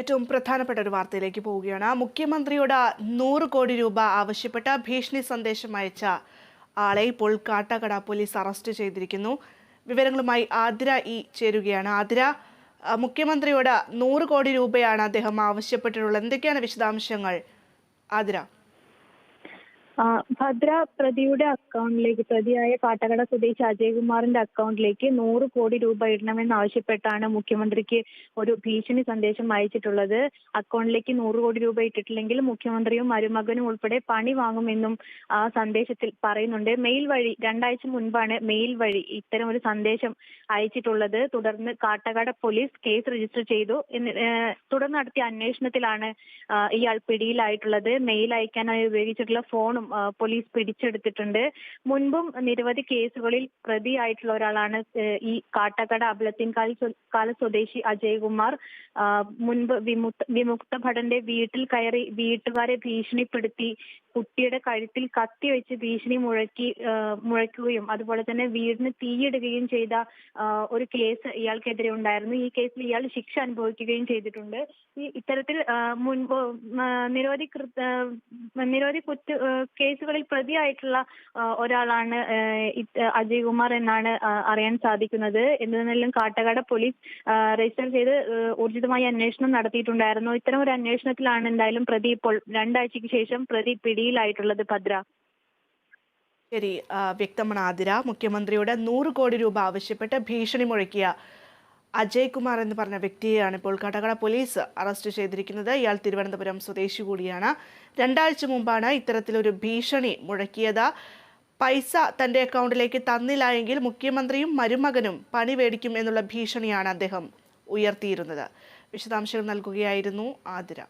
ഏറ്റവും പ്രധാനപ്പെട്ട ഒരു വാർത്തയിലേക്ക് പോവുകയാണ്. മുഖ്യമന്ത്രിയോട് 100 കോടി രൂപ ആവശ്യപ്പെട്ട ഭീഷണി സന്ദേശം അയച്ച ആളെ ഇപ്പോൾ കാട്ടാക്കട പോലീസ് അറസ്റ്റ് ചെയ്തിരിക്കുന്നു. വിവരങ്ങളുമായി ആതിര ചേരുകയാണ്. ആതിര, മുഖ്യമന്ത്രിയോട് 100 കോടി രൂപയാണ് അദ്ദേഹം ആവശ്യപ്പെട്ടിട്ടുള്ളത്. എന്തൊക്കെയാണ് വിശദാംശങ്ങൾ, ആതിര? ഭദ്ര പ്രതിയുടെ അക്കൗണ്ടിലേക്ക്, പ്രതിയായ കാട്ടാക്കട സ്വദേശി അജയ്കുമാറിന്റെ അക്കൗണ്ടിലേക്ക് 100 കോടി രൂപ ഇടണമെന്നാവശ്യപ്പെട്ടാണ് മുഖ്യമന്ത്രിക്ക് ഒരു ഭീഷണി സന്ദേശം അയച്ചിട്ടുള്ളത്. അക്കൗണ്ടിലേക്ക് 100 കോടി രൂപ ഇട്ടിട്ടില്ലെങ്കിൽ മുഖ്യമന്ത്രിയും മരുമകനും ഉൾപ്പെടെ പണി വാങ്ങുമെന്നും ആ സന്ദേശത്തിൽ പറയുന്നുണ്ട്. മെയിൽ വഴി 2 ആഴ്ച മുൻപാണ് മെയിൽ വഴി ഇത്തരം ഒരു സന്ദേശം അയച്ചിട്ടുള്ളത്. തുടർന്ന് കാട്ടാക്കട പോലീസ് കേസ് രജിസ്റ്റർ ചെയ്തു. തുടർന്ന് നടത്തിയ അന്വേഷണത്തിലാണ് ഇയാൾ പിടിയിലായിട്ടുള്ളത്. മെയിൽ അയക്കാനായി ഉപയോഗിച്ചിട്ടുള്ള ഫോണും പോലീസ് പിടിച്ചെടുത്തിട്ടുണ്ട്. മുൻപും നിരവധി കേസുകളിൽ പ്രതിയായിട്ടുള്ള ഒരാളാണ് ഈ കാട്ടാക്കട അബലത്തിൻ കാല സ്വദേശി അജയ്കുമാർ. മുൻപ് വിമുക്ത ഭടന്റെ വീട്ടിൽ കയറി വീട്ടുകാരെ ഭീഷണിപ്പെടുത്തി കുട്ടിയുടെ കഴുത്തിൽ കത്തി വെച്ച് ഭീഷണി മുഴക്കുകയും അതുപോലെ തന്നെ വീടിന് തീയിടുകയും ചെയ്ത ഒരു കേസ് ഇയാൾക്കെതിരെ ഉണ്ടായിരുന്നു. ഈ കേസിൽ ഇയാൾ ശിക്ഷ അനുഭവിക്കുകയും ചെയ്തിട്ടുണ്ട്. ഇത്തരത്തിൽ മുൻപ് നിരവധി കേസുകളിൽ പ്രതിയായിട്ടുള്ള ഒരാളാണ് അജയ്കുമാർ എന്നാണ് അറിയാൻ സാധിക്കുന്നത്. എന്നിരുന്നാലും കാട്ടാക്കട പോലീസ് രജിസ്റ്റർ ചെയ്ത് ഊർജിതമായ അന്വേഷണം നടത്തിയിട്ടുണ്ടായിരുന്നു. ഇത്തരം ഒരു അന്വേഷണത്തിലാണ് എന്തായാലും പ്രതി ഇപ്പോൾ 2 ആഴ്ചയ്ക്ക് ശേഷം പ്രതി പിടിയിലായിട്ടുള്ളത്. ഭദ്ര, ശരി, വ്യക്തമാണ് ആതിര. മുഖ്യമന്ത്രിയോട് 100 കോടി രൂപ ആവശ്യപ്പെട്ട് ഭീഷണി മുഴക്കിയ അജയ് കുമാർ എന്ന് പറഞ്ഞ വ്യക്തിയെയാണ് ഇപ്പോൾ കാട്ടാക്കട പോലീസ് അറസ്റ്റ് ചെയ്തിരിക്കുന്നത്. ഇയാൾ തിരുവനന്തപുരം സ്വദേശി കൂടിയാണ്. 2 ആഴ്ച മുമ്പാണ് ഇത്തരത്തിലൊരു ഭീഷണി മുഴക്കിയത്. പൈസ തന്റെ അക്കൗണ്ടിലേക്ക് തന്നില്ല എങ്കിൽ മുഖ്യമന്ത്രിയും മരുമകനും പണി മേടിക്കും എന്നുള്ള ഭീഷണിയാണ് അദ്ദേഹം ഉയർത്തിയിരുന്നത്. വിശദാംശങ്ങൾ നൽകുകയായിരുന്നു ആതിര.